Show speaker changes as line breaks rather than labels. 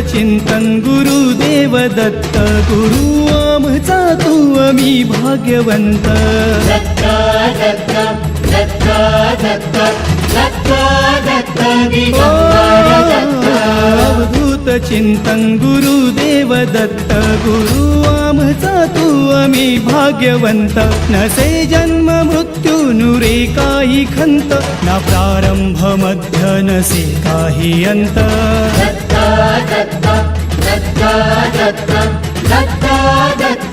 चिंतन गुरुदेव दत्त गुरु आमचा तू आम्ही भाग्यवंत
दत्त दत्त दत्त दत्त दत्त दत्त दिगंबर दत्त
अवधूत चिंतन गुरुदेव दत्त गुरु आमचा तू आम्ही भाग्यवंत नसे जन्म मृत्यू नुरे काही खंत ना प्रारंभ मध्य नसे काही अंत
दत्त दत्त दत्त दत्त दत्त दत्त